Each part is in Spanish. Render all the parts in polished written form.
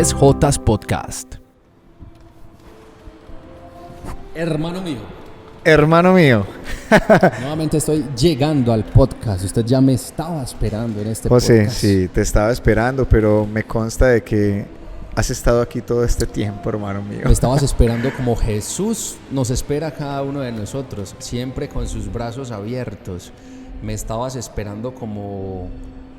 3J Podcast. Hermano mío. Hermano mío. Nuevamente estoy llegando al podcast. Usted ya me estaba esperando en este José, podcast. sí, te estaba esperando, pero me consta de que has estado aquí todo este tiempo, hermano mío. Me estabas esperando como Jesús nos espera a cada uno de nosotros, siempre con sus brazos abiertos. Me estabas esperando como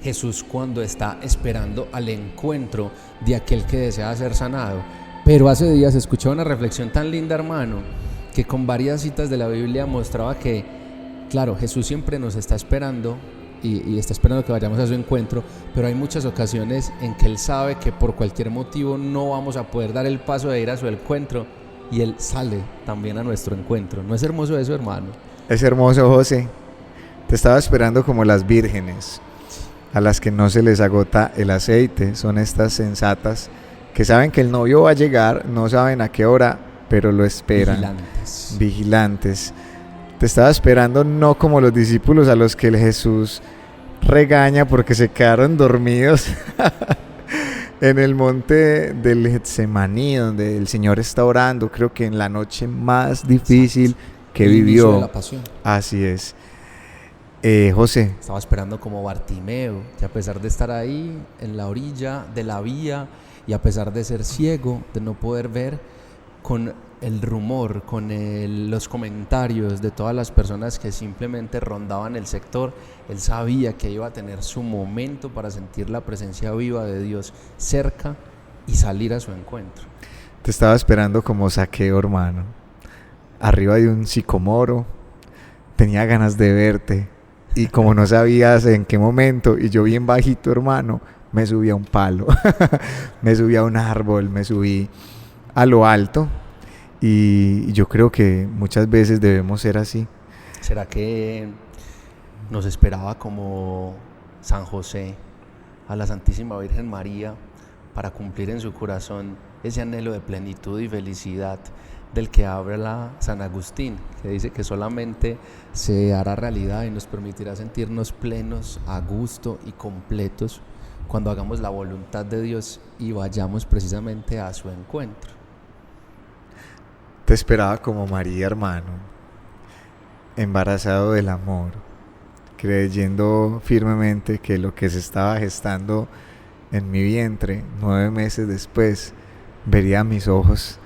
Jesús cuando está esperando al encuentro de aquel que desea ser sanado. Pero hace días escuché una reflexión tan linda, hermano, que con varias citas de la Biblia mostraba que, claro, Jesús siempre nos está esperando y está esperando que vayamos a su encuentro, pero hay muchas ocasiones en que Él sabe que por cualquier motivo no vamos a poder dar el paso de ir a su encuentro y Él sale también a nuestro encuentro. ¿No es hermoso eso, hermano? Es hermoso, José. Te estaba esperando como las vírgenes, a las que no se les agota el aceite. Son estas sensatas que saben que el novio va a llegar, no saben a qué hora, pero lo esperan. Vigilantes. Te estaba esperando no como los discípulos a los que el Jesús regaña porque se quedaron dormidos en el monte del Getsemaní, donde el Señor está orando, creo que en la noche más difícil que el vivió. inicio de la pasión. Así es. José. Estaba esperando como Bartimeo, que a pesar de estar ahí en la orilla de la vía y a pesar de ser ciego, de no poder ver, con el rumor, con los comentarios de todas las personas que simplemente rondaban el sector, él sabía que iba a tener su momento para sentir la presencia viva de Dios cerca y salir a su encuentro. Te estaba esperando como Zaqueo, hermano, arriba de un sicomoro. Tenía ganas de verte y como no sabías en qué momento, y yo bien bajito, hermano, me subí a un palo, me subí a un árbol, me subí a lo alto. Y yo creo que muchas veces debemos ser así. ¿Será que nos esperaba como San José a la Santísima Virgen María para cumplir en su corazón ese anhelo de plenitud y felicidad del que habla San Agustín, que dice que solamente se hará realidad y nos permitirá sentirnos plenos, a gusto y completos cuando hagamos la voluntad de Dios y vayamos precisamente a su encuentro? Te esperaba como María, hermano, embarazado del amor, creyendo firmemente que lo que se estaba gestando en mi vientre 9 meses después vería a mis ojos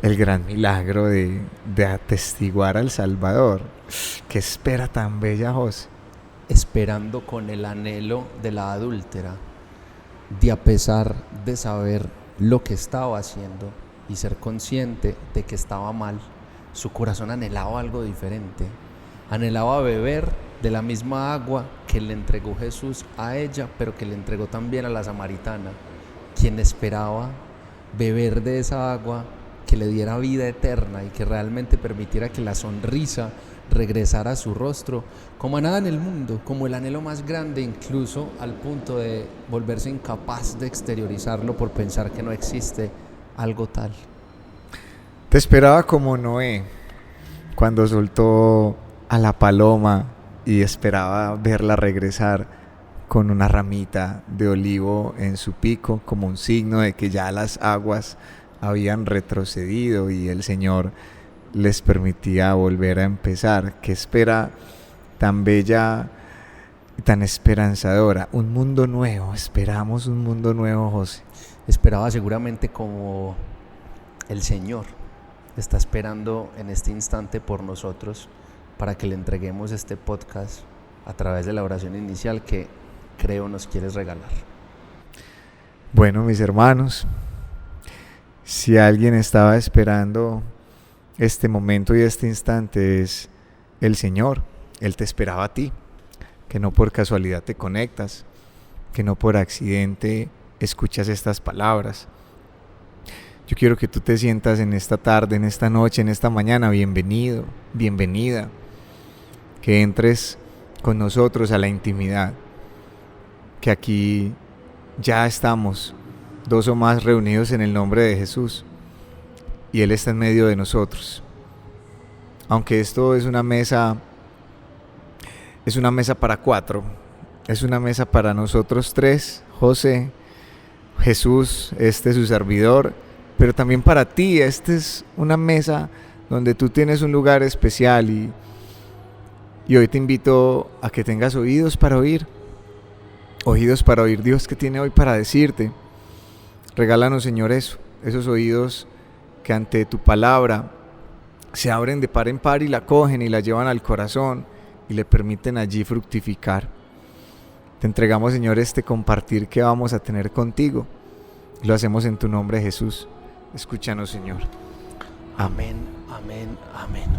el gran milagro de atestiguar al Salvador. Qué espera tan bella, José. Esperando con el anhelo de la adúltera, de a pesar de saber lo que estaba haciendo y ser consciente de que estaba mal, su corazón anhelaba algo diferente. Anhelaba beber de la misma agua que le entregó Jesús a ella, pero que le entregó también a la samaritana, quien esperaba beber de esa agua que le diera vida eterna y que realmente permitiera que la sonrisa regresara a su rostro como a nada en el mundo, como el anhelo más grande, incluso al punto de volverse incapaz de exteriorizarlo por pensar que no existe algo tal. Te esperaba como Noé, cuando soltó a la paloma y esperaba verla regresar con una ramita de olivo en su pico, como un signo de que ya las aguas habían retrocedido y el Señor les permitía volver a empezar. Qué espera tan bella y tan esperanzadora. Un mundo nuevo, esperamos un mundo nuevo, José. Esperaba seguramente como el Señor está esperando en este instante por nosotros para que le entreguemos este podcast a través de la oración inicial que creo nos quieres regalar. Bueno, mis hermanos, si alguien estaba esperando este momento y este instante es el Señor. Él te esperaba a ti, que no por casualidad te conectas, que no por accidente escuchas estas palabras. Yo quiero que tú te sientas en esta tarde, en esta noche, en esta mañana, bienvenido, bienvenida, que entres con nosotros a la intimidad, que aquí ya estamos 2 o más reunidos en el nombre de Jesús y Él está en medio de nosotros. Aunque esto es una mesa para 4, es una mesa para nosotros 3, José, Jesús, este es su servidor, pero también para ti, esta es una mesa donde tú tienes un lugar especial y hoy te invito a que tengas oídos para oír Dios que tiene hoy para decirte. Regálanos, Señor, esos oídos que ante tu palabra se abren de par en par y la cogen y la llevan al corazón y le permiten allí fructificar. Te entregamos, Señor, este compartir que vamos a tener contigo. Lo hacemos en tu nombre, Jesús. Escúchanos, Señor. Amén, amén, amén.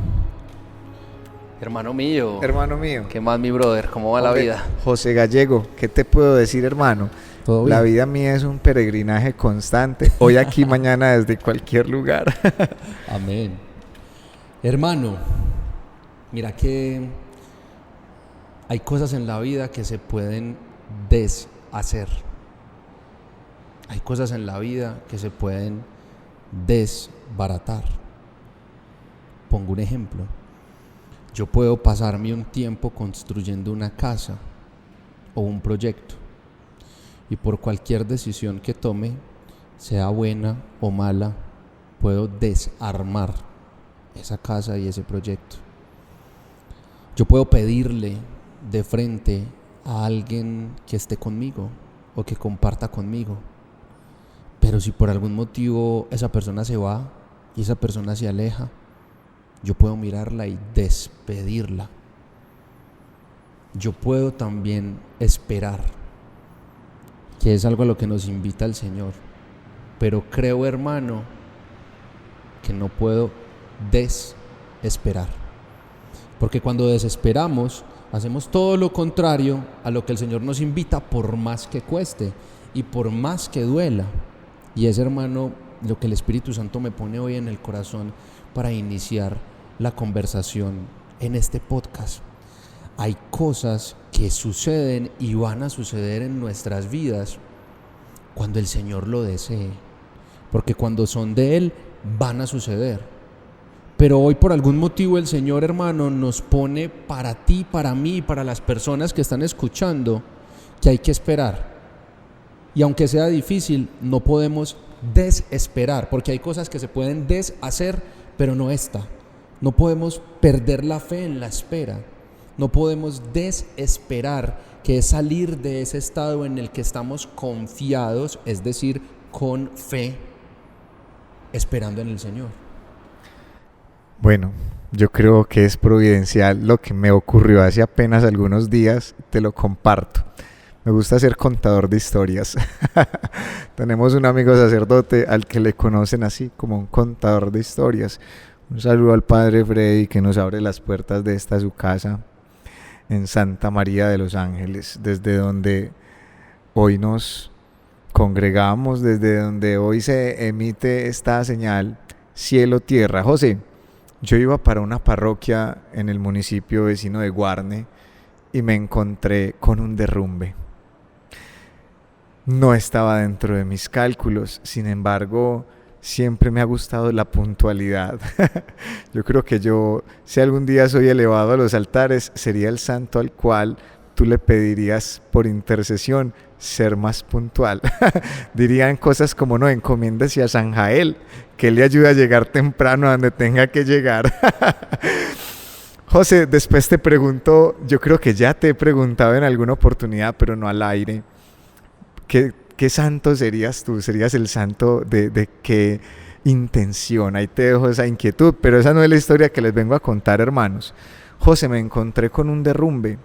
Hermano mío. Hermano mío. ¿Qué más, mi brother? ¿Cómo va la vida? José Gallego, ¿qué te puedo decir, hermano? ¿Todo bien? La vida mía es un peregrinaje constante. Hoy aquí, mañana desde cualquier lugar. Amén. Hermano, mira que hay cosas en la vida que se pueden deshacer. Hay cosas en la vida que se pueden desbaratar. Pongo un ejemplo. Yo puedo pasarme un tiempo construyendo una casa o un proyecto y por cualquier decisión que tome, sea buena o mala, puedo desarmar esa casa y ese proyecto. Yo puedo pedirle de frente a alguien que esté conmigo o que comparta conmigo, pero si por algún motivo esa persona se va y esa persona se aleja, yo puedo mirarla y despedirla. Yo puedo también esperar, que es algo a lo que nos invita el Señor, pero creo, hermano, que no puedo desesperar, porque cuando desesperamos hacemos todo lo contrario a lo que el Señor nos invita, por más que cueste y por más que duela. Y es, hermano, lo que el Espíritu Santo me pone hoy en el corazón para iniciar la conversación en este podcast. Hay cosas que suceden y van a suceder en nuestras vidas cuando el Señor lo desee, porque cuando son de Él van a suceder. Pero hoy por algún motivo el Señor, hermano, nos pone para ti, para mí y para las personas que están escuchando que hay que esperar. Y aunque sea difícil, no podemos desesperar, porque hay cosas que se pueden deshacer, pero no esta. No podemos perder la fe en la espera. No podemos desesperar, que es salir de ese estado en el que estamos confiados, es decir, con fe, esperando en el Señor. Bueno, yo creo que es providencial lo que me ocurrió hace apenas algunos días, te lo comparto. Me gusta ser contador de historias. Tenemos un amigo sacerdote al que le conocen así, como un contador de historias. Un saludo al padre Freddy, que nos abre las puertas de esta su casa en Santa María de los Ángeles, desde donde hoy nos congregamos, desde donde hoy se emite esta señal cielo-tierra. José, yo iba para una parroquia en el municipio vecino de Guarne y me encontré con un derrumbe. No estaba dentro de mis cálculos, sin embargo, siempre me ha gustado la puntualidad. Yo creo que si algún día soy elevado a los altares, sería el santo al cual tú le pedirías por intercesión ser más puntual. Dirían cosas como: no, encomiéndese a San Jael, que él le ayuda a llegar temprano a donde tenga que llegar. José, después te pregunto, yo creo que ya te he preguntado en alguna oportunidad, pero no al aire, ¿qué santo serías tú? ¿Serías el santo de qué intención? Ahí te dejo esa inquietud, pero esa no es la historia que les vengo a contar, hermanos. José, me encontré con un derrumbe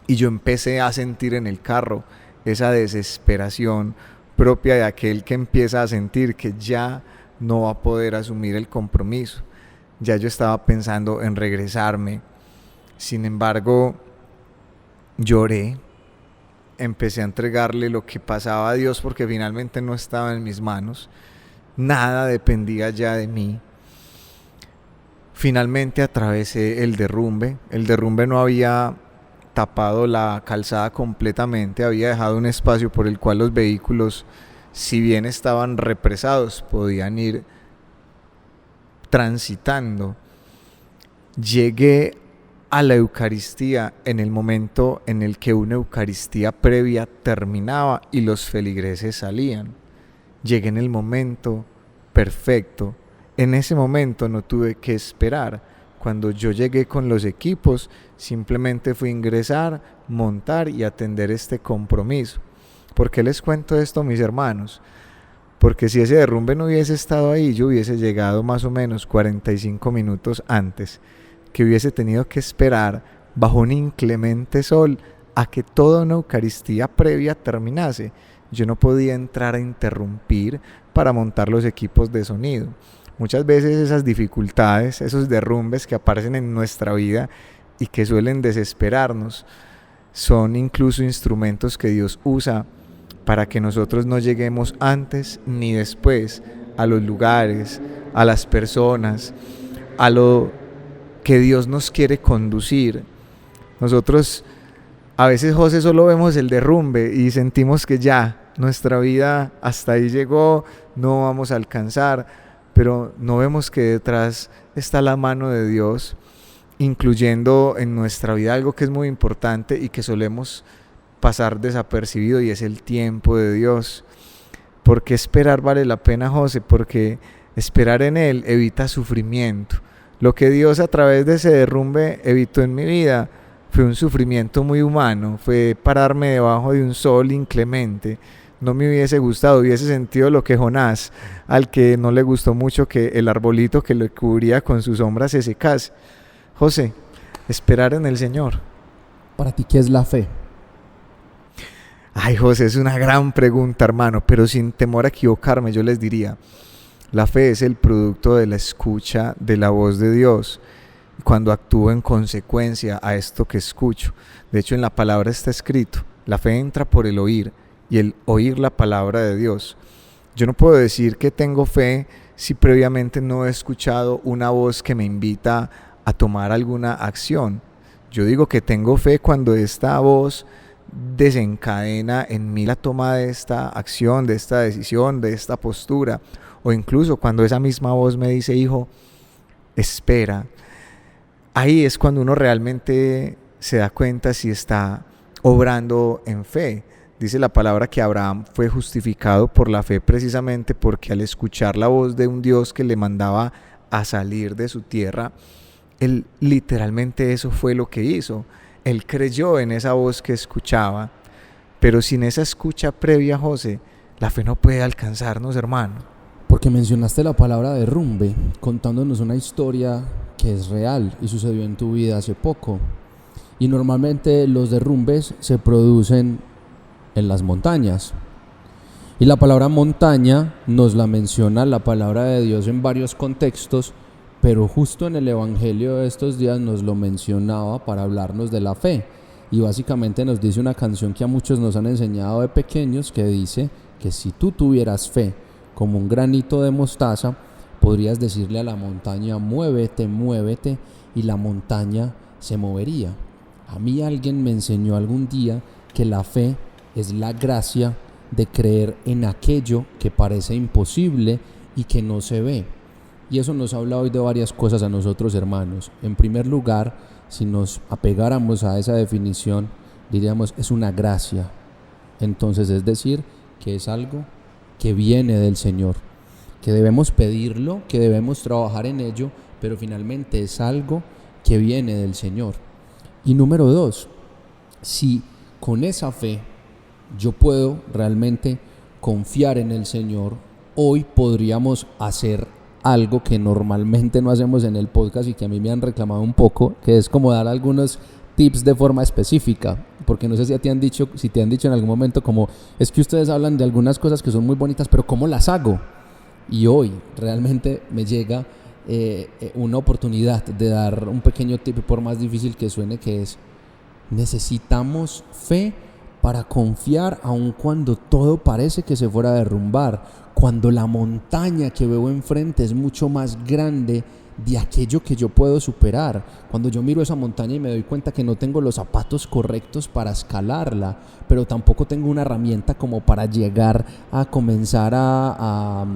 y yo empecé a sentir en el carro esa desesperación propia de aquel que empieza a sentir que ya no va a poder asumir el compromiso. Ya yo estaba pensando en regresarme. Sin embargo, lloré. Empecé a entregarle lo que pasaba a Dios, porque finalmente no estaba en mis manos. Nada dependía ya de mí. Finalmente atravesé el derrumbe. El derrumbe no había tapado la calzada completamente, había dejado un espacio por el cual los vehículos, si bien estaban represados, podían ir transitando. Llegué a la Eucaristía en el momento en el que una Eucaristía previa terminaba y los feligreses salían. Llegué en el momento perfecto. En ese momento no tuve que esperar. Cuando yo llegué con los equipos, simplemente fui a ingresar, montar y atender este compromiso. ¿Por qué les cuento esto, mis hermanos? Porque si ese derrumbe no hubiese estado ahí, yo hubiese llegado más o menos 45 minutos antes, que hubiese tenido que esperar bajo un inclemente sol a que toda una Eucaristía previa terminase. Yo no podía entrar a interrumpir para montar los equipos de sonido. Muchas veces esas dificultades, esos derrumbes que aparecen en nuestra vida y que suelen desesperarnos, son incluso instrumentos que Dios usa para que nosotros no lleguemos antes ni después a los lugares, a las personas, a lo que Dios nos quiere conducir. Nosotros a veces, José, solo vemos el derrumbe y sentimos que ya nuestra vida hasta ahí llegó, no vamos a alcanzar, pero no vemos que detrás está la mano de Dios, incluyendo en nuestra vida algo que es muy importante y que solemos pasar desapercibido, y es el tiempo de Dios. ¿Por qué esperar vale la pena, José? Porque esperar en Él evita sufrimiento. Lo que Dios a través de ese derrumbe evitó en mi vida fue un sufrimiento muy humano, fue pararme debajo de un sol inclemente. No me hubiese gustado, hubiese sentido lo que Jonás, al que no le gustó mucho que el arbolito que lo cubría con su sombra se secase. José, esperar en el Señor. ¿Para ti qué es la fe? Ay, José, es una gran pregunta, hermano, pero sin temor a equivocarme, yo les diría, la fe es el producto de la escucha de la voz de Dios, cuando actúo en consecuencia a esto que escucho. De hecho, en la palabra está escrito, la fe entra por el oír, y el oír la palabra de Dios. Yo no puedo decir que tengo fe si previamente no he escuchado una voz que me invita a tomar alguna acción. Yo digo que tengo fe cuando esta voz desencadena en mí la toma de esta acción, de esta decisión, de esta postura, o incluso cuando esa misma voz me dice: hijo, espera. Ahí es cuando uno realmente se da cuenta si está obrando en fe. Dice la palabra que Abraham fue justificado por la fe precisamente porque al escuchar la voz de un Dios que le mandaba a salir de su tierra, él literalmente eso fue lo que hizo. Él creyó en esa voz que escuchaba, pero sin esa escucha previa, José, la fe no puede alcanzarnos, hermano. Porque mencionaste la palabra derrumbe, contándonos una historia que es real y sucedió en tu vida hace poco. Y normalmente los derrumbes se producen en las montañas. Y la palabra montaña nos la menciona la palabra de Dios en varios contextos, pero justo en el Evangelio de estos días nos lo mencionaba para hablarnos de la fe. Y básicamente nos dice una canción que a muchos nos han enseñado de pequeños, que dice que si tú tuvieras fe como un granito de mostaza, podrías decirle a la montaña: muévete, muévete, y la montaña se movería. A mí alguien me enseñó algún día que la fe es la gracia de creer en aquello que parece imposible y que no se ve. Y eso nos habla hoy de varias cosas a nosotros, hermanos. En primer lugar, si nos apegáramos a esa definición, diríamos: es una gracia. Entonces, es decir, que es algo que viene del Señor, que debemos pedirlo, que debemos trabajar en ello, pero finalmente es algo que viene del Señor. Y número dos, si con esa fe yo puedo realmente confiar en el Señor, hoy podríamos hacer algo que normalmente no hacemos en el podcast y que a mí me han reclamado un poco, que es como dar algunos tips de forma específica, porque no sé si te han dicho en algún momento como: es que ustedes hablan de algunas cosas que son muy bonitas, pero ¿cómo las hago? Y hoy realmente me llega una oportunidad de dar un pequeño tip, por más difícil que suene, que es: necesitamos fe para confiar aun cuando todo parece que se fuera a derrumbar, cuando la montaña que veo enfrente es mucho más grande de aquello que yo puedo superar. Cuando yo miro esa montaña y me doy cuenta que no tengo los zapatos correctos para escalarla, pero tampoco tengo una herramienta como para llegar a comenzar a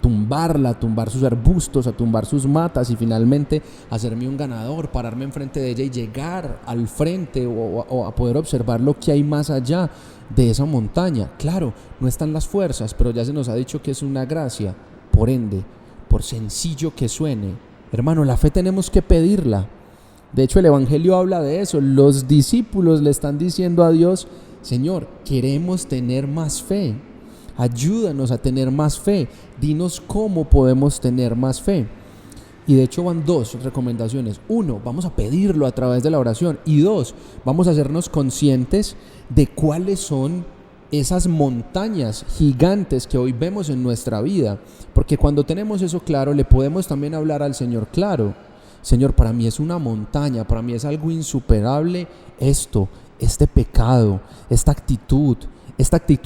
tumbarla, a tumbar sus arbustos, a tumbar sus matas y finalmente hacerme un ganador, pararme enfrente de ella y llegar al frente o a poder observar lo que hay más allá de esa montaña. Claro, no están las fuerzas, pero ya se nos ha dicho que es una gracia. Por ende, por sencillo que suene, hermano, la fe tenemos que pedirla. De hecho, el Evangelio habla de eso. Los discípulos le están diciendo a Dios: Señor, queremos tener más fe. Ayúdanos a tener más fe. Dinos cómo podemos tener más fe. Y de hecho van dos recomendaciones. Uno, vamos a pedirlo a través de la oración. Y dos, vamos a hacernos conscientes de cuáles son esas montañas gigantes que hoy vemos en nuestra vida. Porque cuando tenemos eso claro, le podemos también hablar al Señor claro. Señor, para mí es una montaña, para mí es algo insuperable este pecado, esta actitud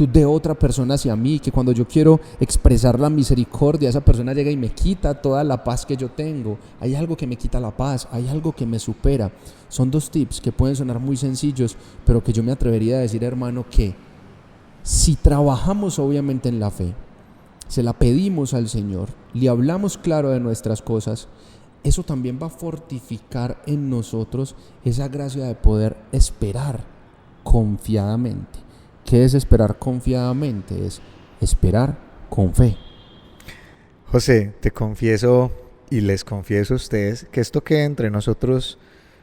de otra persona hacia mí, que cuando yo quiero expresar la misericordia, esa persona llega y me quita toda la paz que yo tengo. Hay algo que me quita la paz, hay algo que me supera. Son dos tips que pueden sonar muy sencillos, pero que yo me atrevería a decir, hermano, que si trabajamos obviamente en la fe, se la pedimos al Señor, le hablamos claro de nuestras cosas, eso también va a fortificar en nosotros esa gracia de poder esperar confiadamente. ¿Qué es esperar confiadamente? Es esperar con fe. José, te confieso y les confieso a ustedes que esto que entre nosotros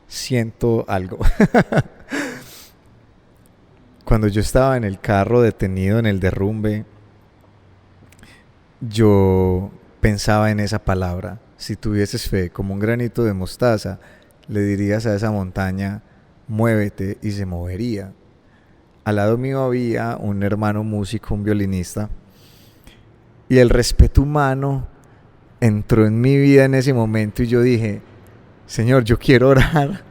siento algo. Cuando yo estaba en el carro detenido en el derrumbe, yo pensaba en esa palabra. Si tuvieses fe como un granito de mostaza, le dirías a esa montaña: muévete, y se movería. Al lado mío había un hermano músico, un violinista, y el respeto humano entró en mi vida en ese momento y yo dije: Señor, yo quiero orar,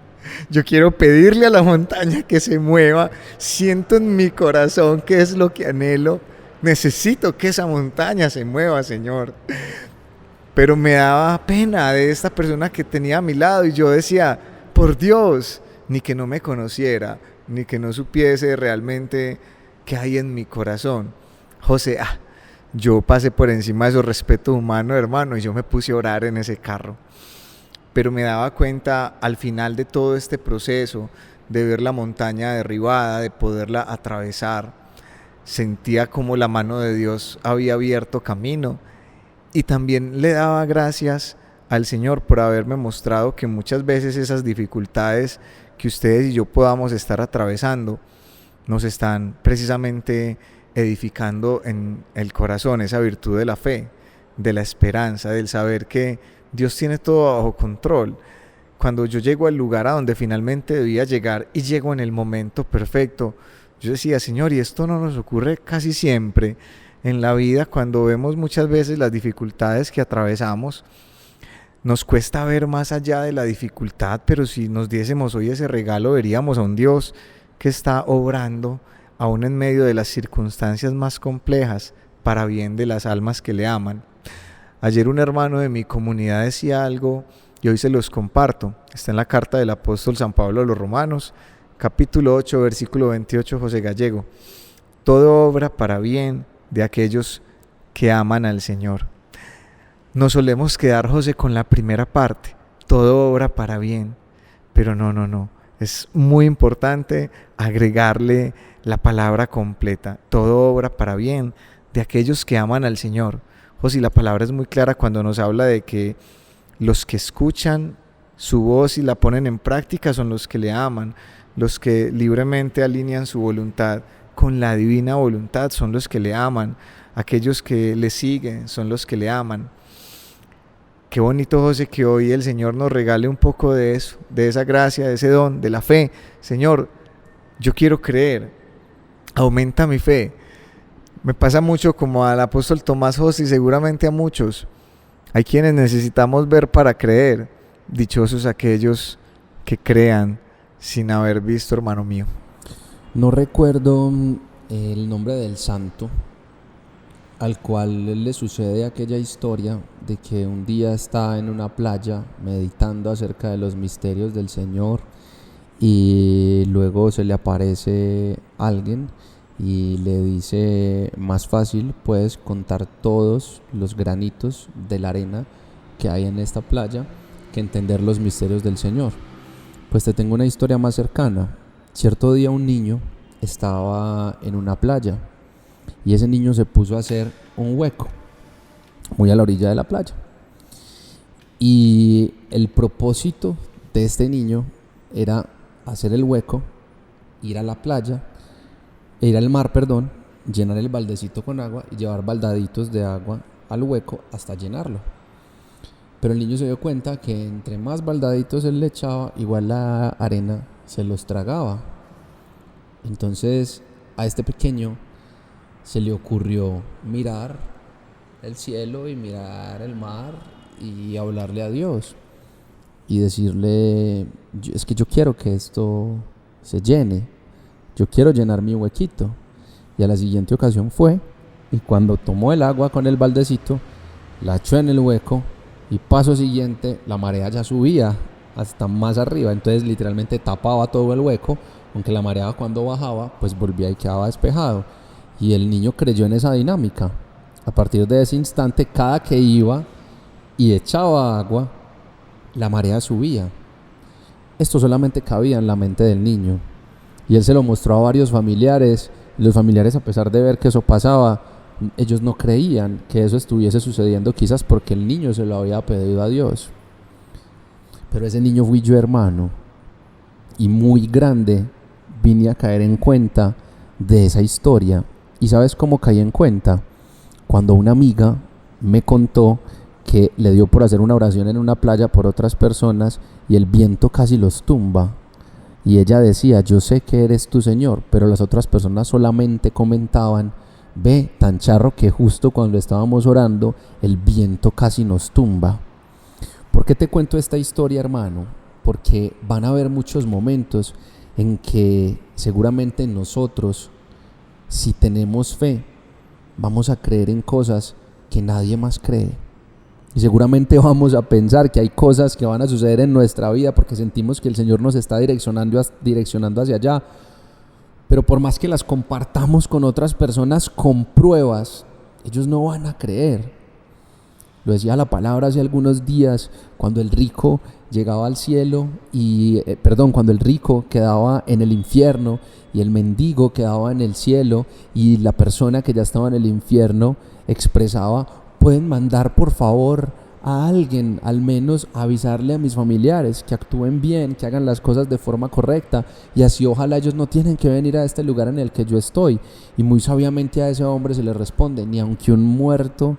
yo quiero pedirle a la montaña que se mueva, siento en mi corazón que es lo que anhelo, necesito que esa montaña se mueva, Señor. Pero me daba pena de esta persona que tenía a mi lado y yo decía: por Dios, ni que no me conociera, ni que no supiese realmente qué hay en mi corazón. José, yo pasé por encima de esos respetos humanos, hermano, y yo me puse a orar en ese carro. Pero me daba cuenta al final de todo este proceso, de ver la montaña derribada, de poderla atravesar, sentía como la mano de Dios había abierto camino. Y también le daba gracias al Señor por haberme mostrado que muchas veces esas dificultades que ustedes y yo podamos estar atravesando nos están precisamente edificando en el corazón esa virtud de la fe, de la esperanza, del saber que Dios tiene todo bajo control. Cuando yo llego al lugar a donde finalmente debía llegar y llego en el momento perfecto, yo decía: Señor, y esto no nos ocurre casi siempre en la vida. Cuando vemos muchas veces las dificultades que atravesamos, nos cuesta ver más allá de la dificultad, pero si nos diésemos hoy ese regalo, veríamos a un Dios que está obrando aún en medio de las circunstancias más complejas para bien de las almas que le aman. Ayer un hermano de mi comunidad decía algo y hoy se los comparto. Está en la carta del apóstol San Pablo a los Romanos, capítulo 8, versículo 28, José Gallego: todo obra para bien de aquellos que aman al Señor. Nos solemos quedar, José, con la primera parte: todo obra para bien. Pero no. Es muy importante agregarle la palabra completa: todo obra para bien de aquellos que aman al Señor. José, la palabra es muy clara cuando nos habla de que los que escuchan su voz y la ponen en práctica son los que le aman. Los que libremente alinean su voluntad con la divina voluntad son los que le aman. Aquellos que le siguen son los que le aman. Qué bonito, José, que hoy el Señor nos regale un poco de eso, de esa gracia, de ese don, de la fe. Señor, yo quiero creer, aumenta mi fe. Me pasa mucho como al apóstol Tomás, José, y seguramente a muchos. Hay quienes necesitamos ver para creer. Dichosos aquellos que crean sin haber visto, hermano mío. No recuerdo el nombre del santo, al cual le sucede aquella historia de que un día está en una playa meditando acerca de los misterios del Señor y luego se le aparece alguien y le dice: más fácil puedes contar todos los granitos de la arena que hay en esta playa que entender los misterios del Señor. Pues te tengo una historia más cercana. Cierto día un niño estaba en una playa y ese niño se puso a hacer un hueco muy a la orilla de la playa. Y el propósito de este niño era hacer el hueco, ir a la playa, ir al mar, perdón, llenar el baldecito con agua y llevar baldaditos de agua al hueco hasta llenarlo. Pero el niño se dio cuenta que entre más baldaditos él le echaba, igual la arena se los tragaba. Entonces a este pequeño se le ocurrió mirar el cielo y mirar el mar y hablarle a Dios y decirle: es que yo quiero que esto se llene, yo quiero llenar mi huequito. Y a la siguiente ocasión fue, y cuando tomó el agua con el baldecito, la echó en el hueco, y paso siguiente la marea ya subía hasta más arriba, entonces literalmente tapaba todo el hueco, aunque la marea cuando bajaba pues volvía y quedaba despejado. Y el niño creyó en esa dinámica. A partir de ese instante, cada que iba y echaba agua, la marea subía. Esto solamente cabía en la mente del niño, y él se lo mostró a varios familiares. Los familiares, a pesar de ver que eso pasaba, ellos no creían que eso estuviese sucediendo, quizás porque el niño se lo había pedido a Dios. Pero ese niño fui yo, hermano, y muy grande vine a caer en cuenta de esa historia. ¿Y sabes cómo caí en cuenta? Cuando una amiga me contó que le dio por hacer una oración en una playa por otras personas y el viento casi los tumba. Y ella decía: yo sé que eres tu Señor, pero las otras personas solamente comentaban: ve, tan charro que justo cuando estábamos orando el viento casi nos tumba. ¿Por qué te cuento esta historia, hermano? Porque van a haber muchos momentos en que seguramente nosotros, si tenemos fe, vamos a creer en cosas que nadie más cree. Y seguramente vamos a pensar que hay cosas que van a suceder en nuestra vida porque sentimos que el Señor nos está direccionando hacia allá. Pero por más que las compartamos con otras personas con pruebas, ellos no van a creer. Lo decía la palabra hace algunos días, cuando el rico llegaba al cielo cuando el rico quedaba en el infierno y el mendigo quedaba en el cielo, y la persona que ya estaba en el infierno expresaba: pueden mandar por favor a alguien, al menos avisarle a mis familiares que actúen bien, que hagan las cosas de forma correcta, y así ojalá ellos no tienen que venir a este lugar en el que yo estoy. Y muy sabiamente a ese hombre se le responde: ni aunque un muerto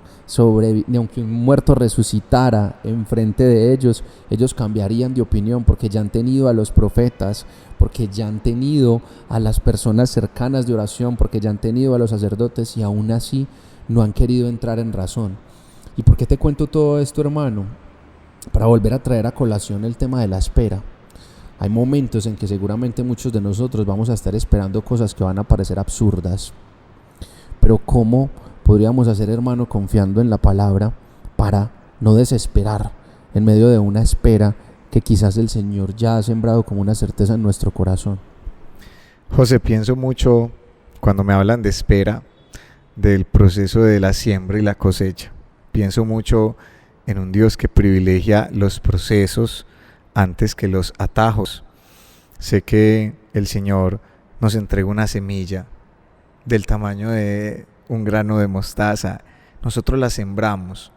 resucitara enfrente de ellos cambiarían de opinión, porque ya han tenido a los profetas, porque ya han tenido a las personas cercanas de oración, porque ya han tenido a los sacerdotes, y aún así no han querido entrar en razón. ¿Y por qué te cuento todo esto, hermano? Para volver a traer a colación el tema de la espera. Hay momentos en que seguramente muchos de nosotros vamos a estar esperando cosas que van a parecer absurdas. Pero ¿cómo podríamos hacer, hermano, confiando en la palabra para no desesperar en medio de una espera que quizás el Señor ya ha sembrado como una certeza en nuestro corazón? José, pienso mucho cuando me hablan de espera, del proceso de la siembra y la cosecha. Pienso mucho en un Dios que privilegia los procesos antes que los atajos. Sé que el Señor nos entrega una semilla del tamaño de un grano de mostaza. Nosotros la sembramos,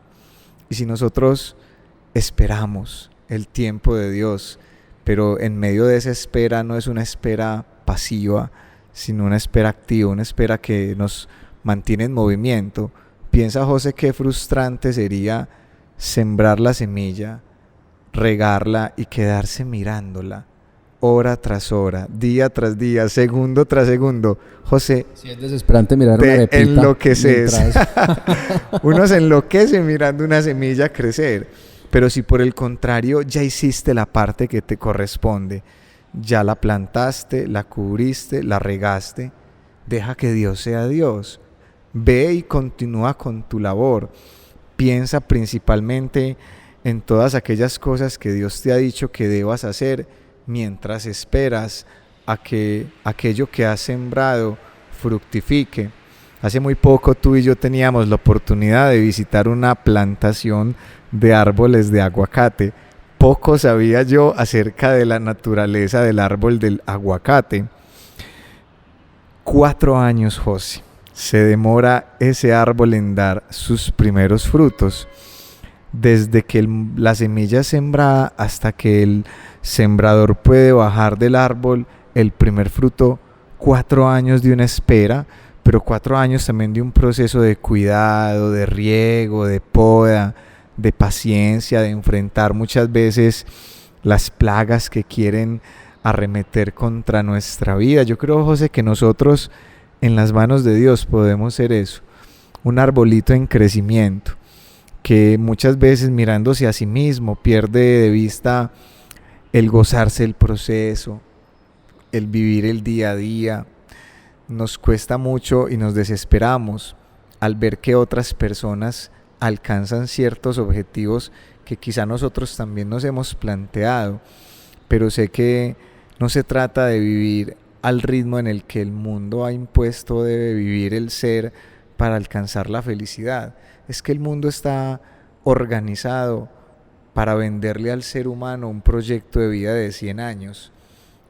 y si nosotros esperamos el tiempo de Dios, pero en medio de esa espera no es una espera pasiva, sino una espera activa, una espera que nos mantiene en movimiento. Piensa, José, qué frustrante sería sembrar la semilla, regarla y quedarse mirándola hora tras hora, día tras día, segundo tras segundo. José, sí, es desesperante mirar una arepita. Te enloqueces. Uno se enloquece mirando una semilla crecer. Pero si por el contrario ya hiciste la parte que te corresponde, ya la plantaste, la cubriste, la regaste, deja que Dios sea Dios. Ve y continúa con tu labor. Piensa principalmente en todas aquellas cosas que Dios te ha dicho que debas hacer mientras esperas a que aquello que has sembrado fructifique. Hace muy poco tú y yo teníamos la oportunidad de visitar una plantación de árboles de aguacate. Poco sabía yo acerca de la naturaleza del árbol del aguacate. 4 años, José, se demora ese árbol en dar sus primeros frutos. Desde que la semilla es sembrada hasta que el sembrador puede bajar del árbol el primer fruto, 4 años de una espera, pero 4 años también de un proceso de cuidado, de riego, de poda, de paciencia, de enfrentar muchas veces las plagas que quieren arremeter contra nuestra vida. Yo creo, José, que nosotros en las manos de Dios podemos ser eso, un arbolito en crecimiento, que muchas veces mirándose a sí mismo pierde de vista el gozarse el proceso, el vivir el día a día. Nos cuesta mucho y nos desesperamos al ver que otras personas alcanzan ciertos objetivos que quizá nosotros también nos hemos planteado, pero sé que no se trata de vivir al ritmo en el que el mundo ha impuesto debe vivir el ser para alcanzar la felicidad. Es que el mundo está organizado para venderle al ser humano un proyecto de vida de 100 años,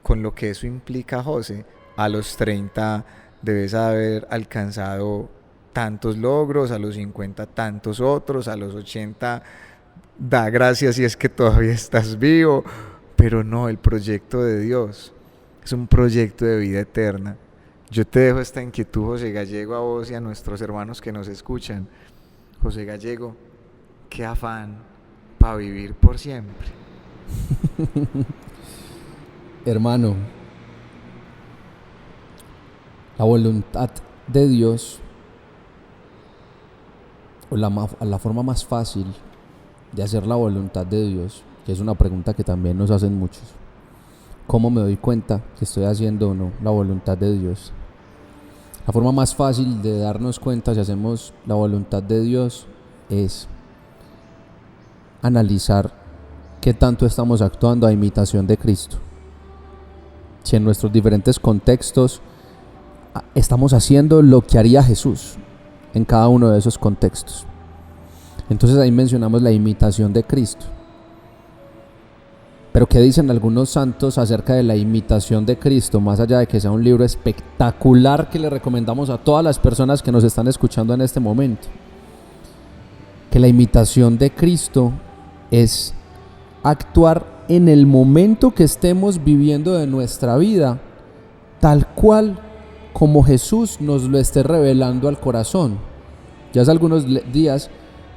con lo que eso implica, José. A los 30 debes haber alcanzado tantos logros, a los 50 tantos otros, a los 80 da gracias si es que todavía estás vivo, pero no, el proyecto de Dios es un proyecto de vida eterna. Yo te dejo esta inquietud, José Gallego, a vos y a nuestros hermanos que nos escuchan. José Gallego, qué afán para vivir por siempre. Hermano, la voluntad de Dios, o la forma más fácil de hacer la voluntad de Dios, que es una pregunta que también nos hacen muchos. ¿Cómo me doy cuenta que estoy haciendo o no la voluntad de Dios? La forma más fácil de darnos cuenta si hacemos la voluntad de Dios es analizar qué tanto estamos actuando a imitación de Cristo. Si en nuestros diferentes contextos estamos haciendo lo que haría Jesús en cada uno de esos contextos. Entonces ahí mencionamos la imitación de Cristo. Pero ¿qué dicen algunos santos acerca de la imitación de Cristo? Más allá de que sea un libro espectacular que le recomendamos a todas las personas que nos están escuchando en este momento. Que la imitación de Cristo es actuar en el momento que estemos viviendo de nuestra vida, tal cual como Jesús nos lo esté revelando al corazón. Ya hace algunos días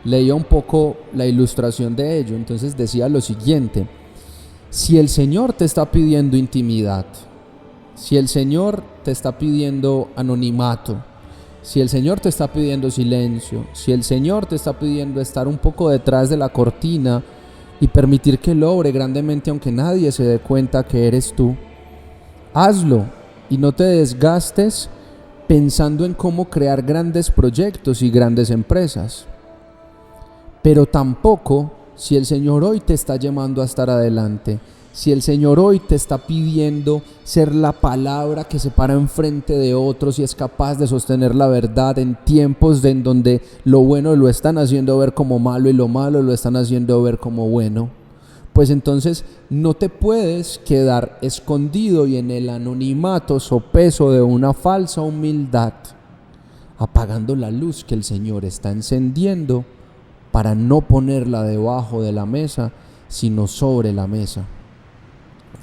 leía un poco la ilustración de ello. Entonces decía lo siguiente: si el Señor te está pidiendo intimidad, si el Señor te está pidiendo anonimato, si el Señor te está pidiendo silencio, si el Señor te está pidiendo estar un poco detrás de la cortina y permitir que Él obre grandemente aunque nadie se dé cuenta que eres tú, hazlo y no te desgastes pensando en cómo crear grandes proyectos y grandes empresas. Pero tampoco, si el Señor hoy te está llamando a estar adelante, si el Señor hoy te está pidiendo ser la palabra que se para enfrente de otros y es capaz de sostener la verdad en tiempos en donde lo bueno lo están haciendo ver como malo y lo malo lo están haciendo ver como bueno, pues entonces no te puedes quedar escondido y en el anonimato sopeso de una falsa humildad, apagando la luz que el Señor está encendiendo para no ponerla debajo de la mesa, sino sobre la mesa.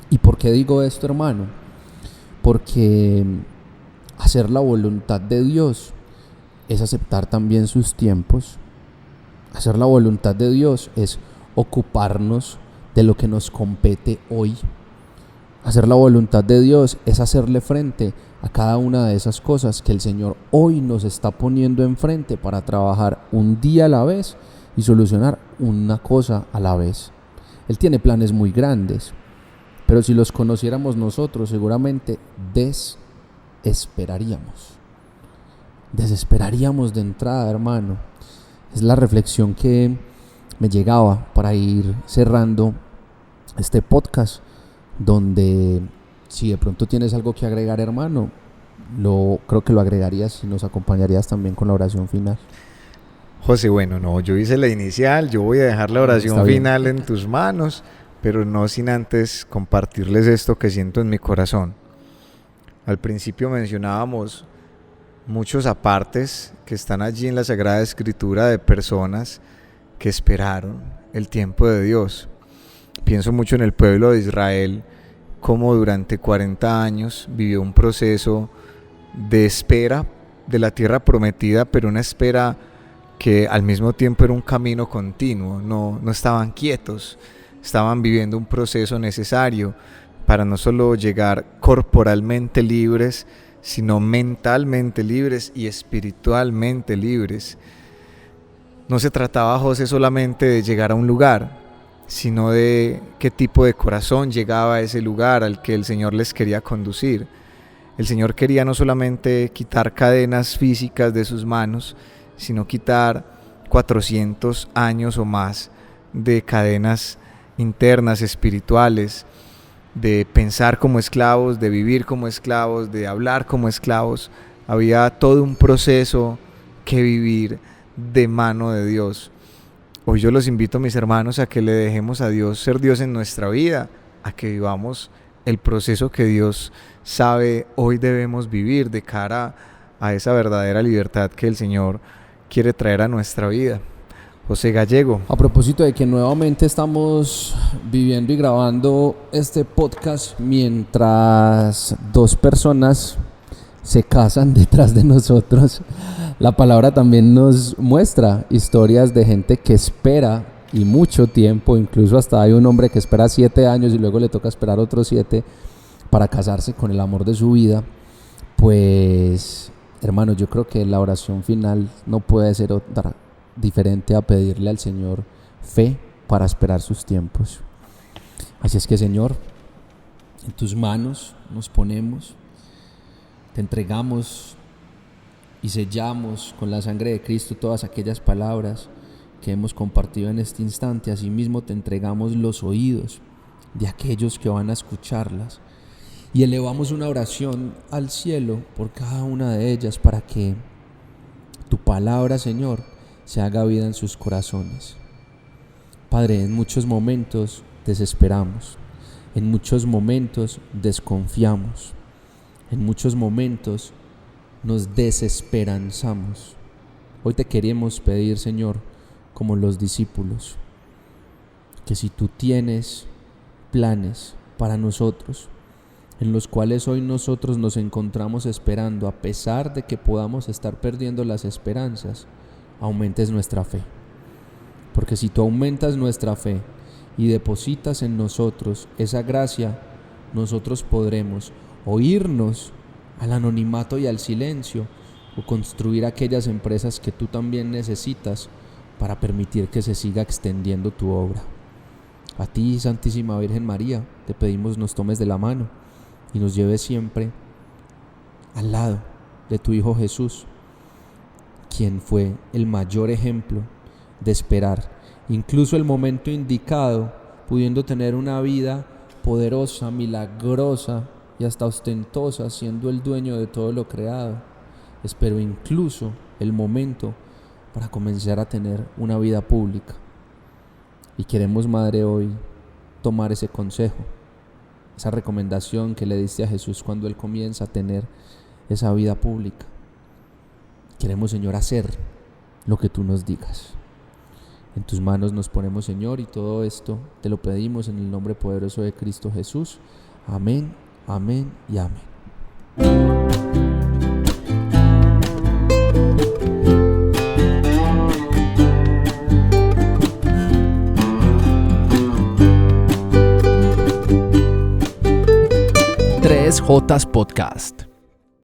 ¿Y por qué digo esto, hermano? Porque hacer la voluntad de Dios es aceptar también sus tiempos. Hacer la voluntad de Dios es ocuparnos de lo que nos compete hoy. Hacer la voluntad de Dios es hacerle frente a cada una de esas cosas que el Señor hoy nos está poniendo enfrente para trabajar un día a la vez y solucionar una cosa a la vez. Él tiene planes muy grandes, pero si los conociéramos nosotros seguramente desesperaríamos. desesperaríamos de entrada, hermano. Es la reflexión que me llegaba para ir cerrando este podcast, donde si de pronto tienes algo que agregar, hermano, creo que lo agregarías y nos acompañarías también con la oración final. José, bueno, no, yo hice la inicial, yo voy a dejar la oración final en tus manos, pero no sin antes compartirles esto que siento en mi corazón. Al principio mencionábamos muchos apartes que están allí en la Sagrada Escritura de personas que esperaron el tiempo de Dios. Pienso mucho en el pueblo de Israel, cómo durante 40 años vivió un proceso de espera de la tierra prometida, pero una espera que al mismo tiempo era un camino continuo. No estaban quietos, estaban viviendo un proceso necesario para no solo llegar corporalmente libres, sino mentalmente libres y espiritualmente libres. No se trataba, José, solamente de llegar a un lugar, sino de qué tipo de corazón llegaba a ese lugar al que el Señor les quería conducir. El Señor quería no solamente quitar cadenas físicas de sus manos, sino quitar 400 años o más de cadenas internas, espirituales, de pensar como esclavos, de vivir como esclavos, de hablar como esclavos. Había todo un proceso que vivir de mano de Dios. Hoy yo los invito, mis hermanos, a que le dejemos a Dios ser Dios en nuestra vida, a que vivamos el proceso que Dios sabe hoy debemos vivir de cara a esa verdadera libertad que el Señor quiere traer a nuestra vida. José Gallego. A propósito de que nuevamente estamos viviendo y grabando este podcast mientras dos personas se casan detrás de nosotros, la palabra también nos muestra historias de gente que espera y mucho tiempo, incluso hasta hay un hombre que espera 7 años y luego le toca esperar otros 7 para casarse con el amor de su vida. Pues, hermanos, yo creo que la oración final no puede ser otra diferente a pedirle al Señor fe para esperar sus tiempos. Así es que, Señor, en tus manos nos ponemos, te entregamos y sellamos con la sangre de Cristo todas aquellas palabras que hemos compartido en este instante. Asimismo te entregamos los oídos de aquellos que van a escucharlas y elevamos una oración al cielo por cada una de ellas para que tu palabra, Señor, se haga vida en sus corazones. Padre, en muchos momentos desesperamos, en muchos momentos desconfiamos, en muchos momentos nos desesperanzamos. Hoy te queremos pedir, Señor, como los discípulos, que si tú tienes planes para nosotros, en los cuales hoy nosotros nos encontramos esperando, a pesar de que podamos estar perdiendo las esperanzas, aumentes nuestra fe. Porque si tú aumentas nuestra fe y depositas en nosotros esa gracia, nosotros podremos o irnos al anonimato y al silencio, o construir aquellas empresas que tú también necesitas para permitir que se siga extendiendo tu obra. A ti, Santísima Virgen María, te pedimos nos tomes de la mano y nos lleves siempre al lado de tu Hijo Jesús, quien fue el mayor ejemplo de esperar, incluso el momento indicado, pudiendo tener una vida poderosa, milagrosa y hasta ostentosa, siendo el dueño de todo lo creado. Espero incluso el momento para comenzar a tener una vida pública. Y queremos, Madre, hoy tomar ese consejo, esa recomendación que le diste a Jesús cuando Él comienza a tener esa vida pública. Queremos, Señor, hacer lo que tú nos digas. En tus manos nos ponemos, Señor, y todo esto te lo pedimos en el nombre poderoso de Cristo Jesús. Amén, amén y amén. Tres Jotas Podcast.